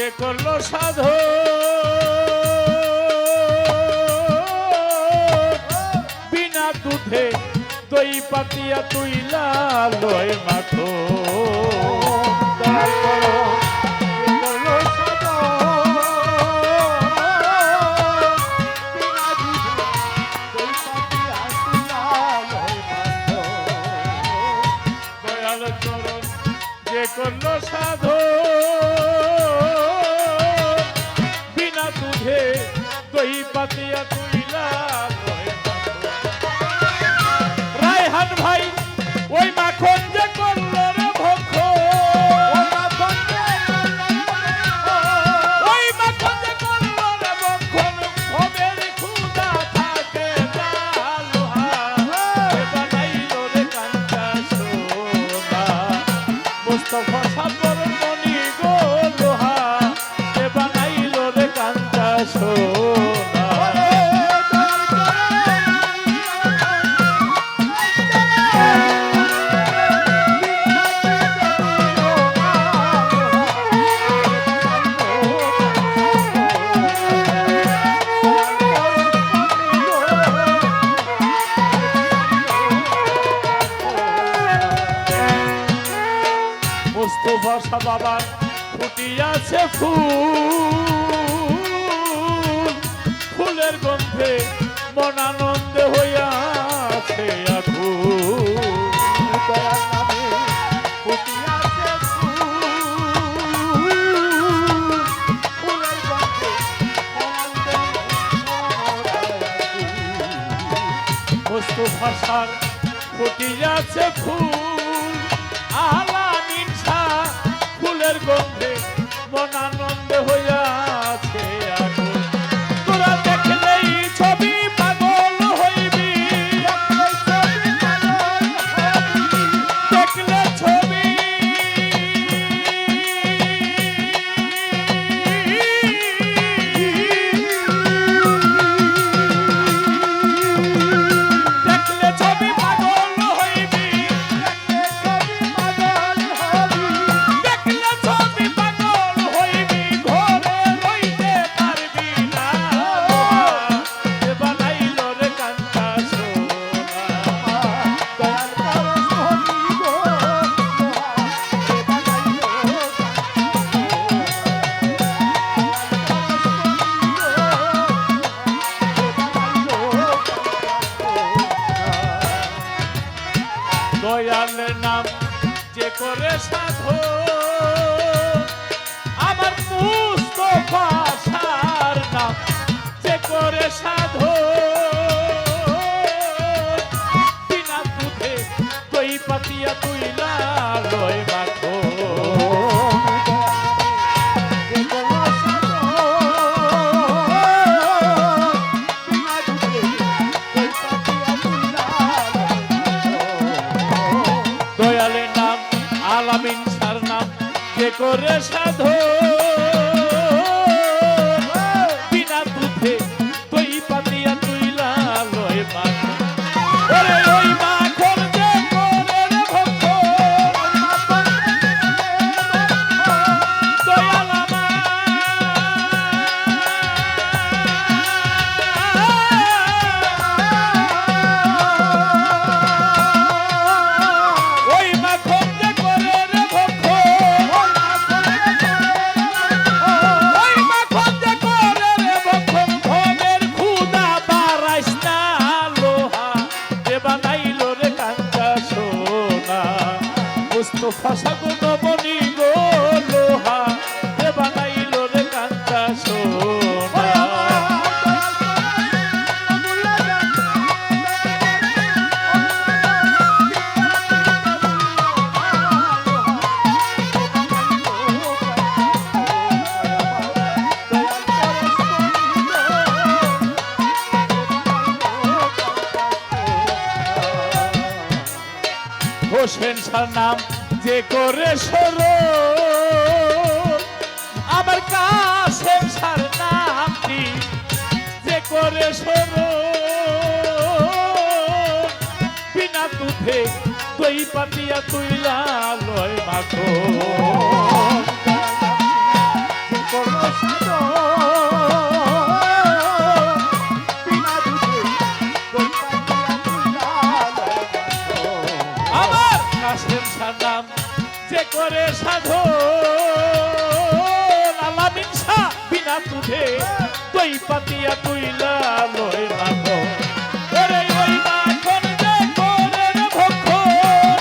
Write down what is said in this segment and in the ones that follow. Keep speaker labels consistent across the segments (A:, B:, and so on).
A: যে করলো সাধু বিনা দুধে দই পাতিয়া তুইলা লয় মাথো যে করলো সাধু বিনা দুধে দই পাতিয়া তুইলা রায়হান ভাই ওই মাখন যে করলো রে ভক্ষ ওই মাখন যে করলো রে ভক্ষণ ভবের ক্ষুধা থাকে লোহা বানাইলো রে কাঞ্চা সোনা মুস্তফা সাবর মনি গো লোহা এ বানাইলো রে কাঞ্চা সোনা মুস্তফা শাহ বাবার ফুটিয়াছে ফুল ফুলের গন্ধে মন আনন্দে হইয়াছে মুস্তফা শাহ ফুটিয়াছে ফুল আলামিন শাহ ফুলের গন্ধে মন আনন্দ হইয়াছে তোরা দেখলেই ছবি পাগল হইবি দেখলে ছবি দেখলে ছবি পাগল হইবি দেখলে ছবি পাগল হইবি ঘরে রইতে পারবি না এ বানাইলো রে কাঞ্চা সোনা দয়াল করো সোনি গো এ বানাইলো দয়ালের নাম যে করে সাধু আমার মুস্তফা শাহর নাম যে করে সাধু বিনা দুধে দই পাতিয়া তুইলা লয় মাথো দয়ালের নাম আলামিন শাহর নাম যে করে সাধু বিনা দুধে দই পাতিয়া তুইলা লয় মাথো ওরে ওই মাখন যে করে রে ভক্ত দয়াল ওই মাখন যে করে রে ভক্ত ওই মাখন যে করে রে ভক্ত ভবের ক্ষুধা বাড়াইস না লোহা যে বানাইলো রে কাঞ্চা সোনা মুস্তফা সাগুন মনি গো লোহা যে বানাইলো রে কাঞ্চা সোনা হোসেন শাহ নাম যে করে সরো আমার কাসেম শাহর নামটি যে করে সরো বিনা দুধে দই পাতিয়া তুইলা লয় মাখো আমার কাশেম সালাম যে করে সাধো আলামিন শাহ বিনা দুধে দই পাতিয়া তুইলা লয় মাখো ওরে ওই মাখন যে করে রে ভক্ষণ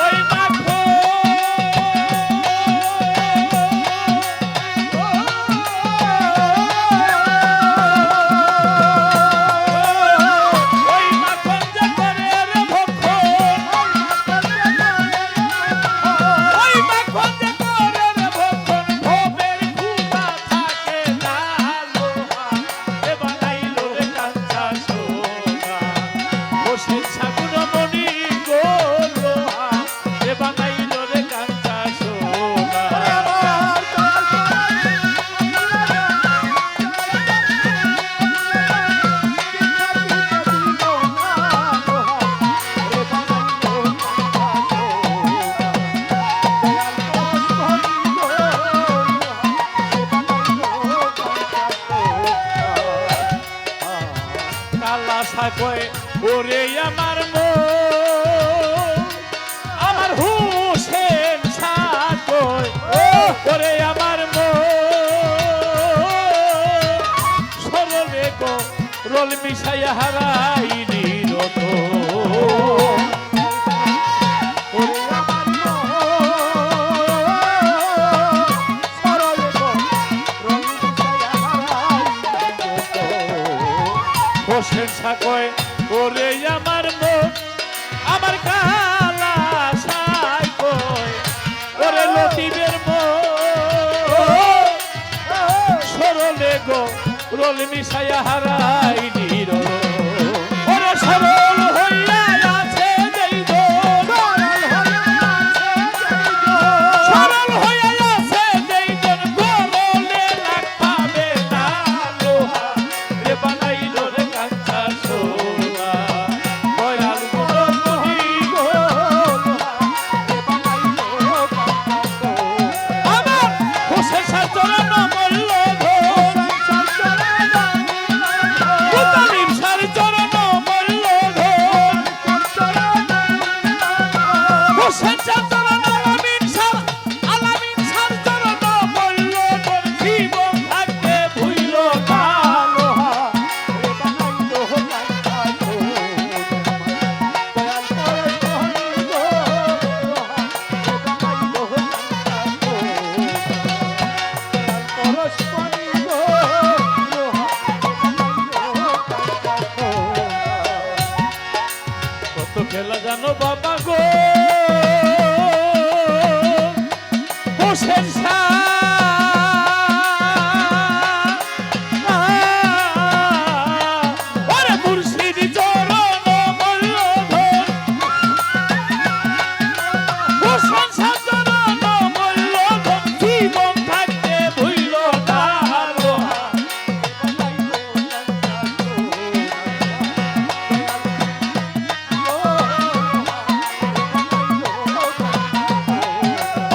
A: ওই মাখন ওই মাখন যে করে রে ভক্ষণ ওই মাখন যে করে রে ভক্ষণ ভোবের খুদা থাকে না লোহা এ বানাইলো রে কাঁচা সোনা বসে ছাগুন মনি গো লোহা এ বানাইলো রে কাঁচা সোনা কালা সাকয় ওরে আমার আমার হুসেন সাকয় ওরে আমার সরলে গো রোল মিশাইয়া হারাইলি রত হোসেন সাকয় ওরে আমার আমার কালা সাকয় ওরে লতিবের সরলে গো রোল মিশাইয়া হারাইলি রত ওরে সরল হইয়া আছে যেই দোল সরল হইয়া আছে যেই দোল গরলে লাগ পাবে না লোহা রে বানাইলো রে কাঁচা সোনা দয়াল গুণ তুই গো আমার হোসেন শাহ চরণ মল্ল ধন মুতালিম শাহ চরণ মল্ল ধন হোসেন শাহ চরণ আলামিন শাহ চরণ মল্ল ধন জীবন থাকতে ভুইল না লোহা কত খেলা জানো বাবা গো হোসেন ওরে মুর্শিদ চরণ মল্ল ধন হোসেন শাহ চরণ মল্ল ধন জীবন থাকতে ভুইল না লোহা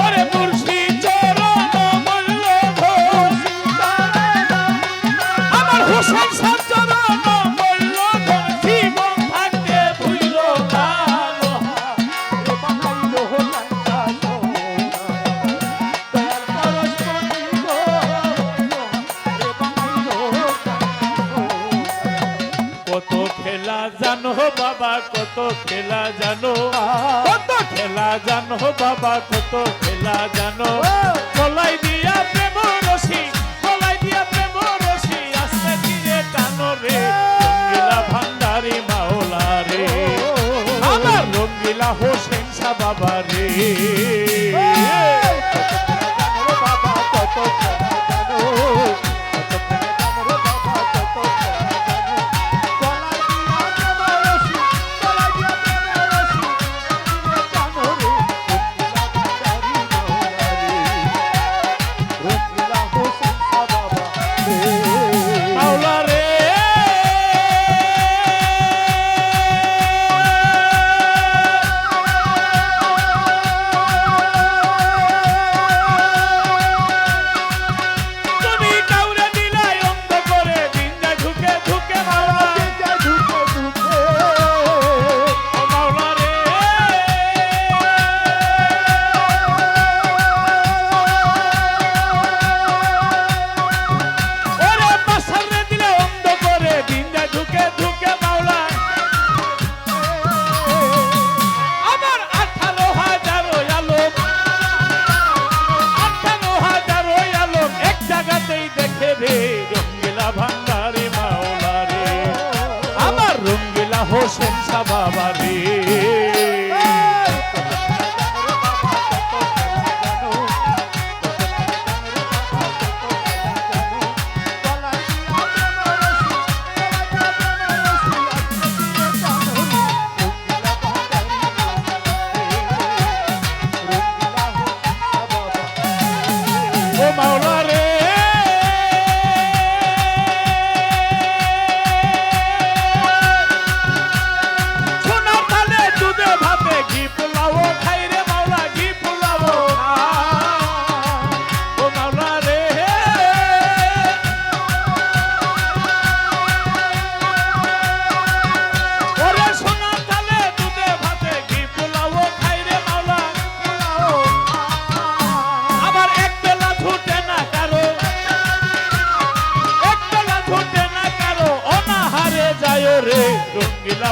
A: ওরে মুর্শিদ চরণ মল্ল ধন আমার হোসেন শাহ চরণ মল্ল ধন জীবন থাকতে ভুইল না লোহা কত খেলা জানো বাবা কত খেলা জানো কত খেলা জানো বাবা কত খেলা জানো গলাই দিয়া প্রেম রসি গলাই দিয়া প্রেম রসি আসতে ধীরে টানো রে রঙ্গিলা ভান্ডারি মাওলা রে আমার রঙ্গিলা হোসেন শাহ বাবা রে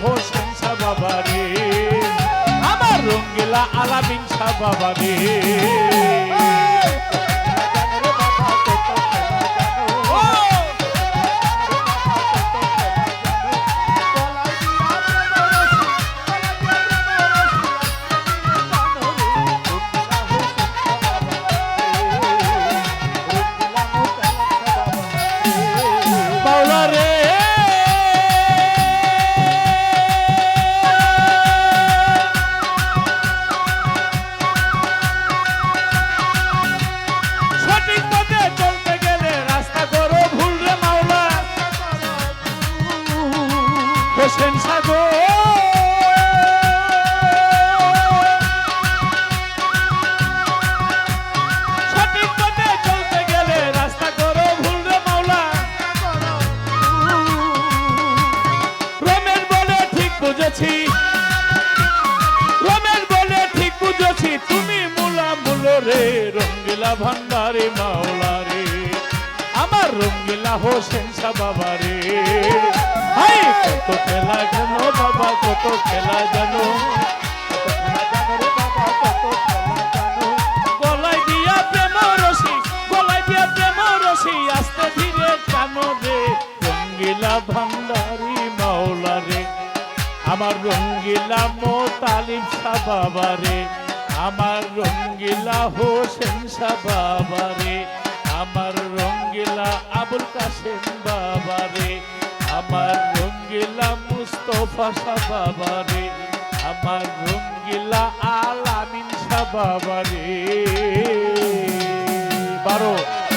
A: হোসেন শাহ বাবা রে, আমার রঙ্গিলা আলামিন শাহ বাবা রে। মাওলা রে সঠিক পথে চলতে গেলে রাস্তা করো ভুল রে মাওলা হোসেন শাহ গো। সঠিক পথে চলতে গেলে রাস্তা করো ভুল রে মাওলা, রমেশ বলে ঠিক বুঝেছি, রমেশ বলে ঠিক বুঝেছি, তুমি মুলা মুলো রে রঙ্গিলা ভান্ডারি মাওলা রে, আমার রঙ্গিলা হোসেন শাহ বাবা রে। হাই কত খেলা জানো বাবা কত খেলা জানো, গলায় দিয়া প্রেম রশি, গলায় দিয়া প্রেম রশি আস্তে ধীরে টানো রে রঙ্গিলা ভান্ডারি মাওলা রে, আমার রঙ্গিলা মোতালিব শাহ বাবা রে, আমার রঙ্গিলা হোসেন শাহ বাবা রে, আমার রঙ্গিলা আবুল কাসেম বাবা রে, আমার রঙ্গিলা মুস্তফা শাহ বাবা রে, আমার রঙ্গিলা আলামিন শাহ বাবা রে। 12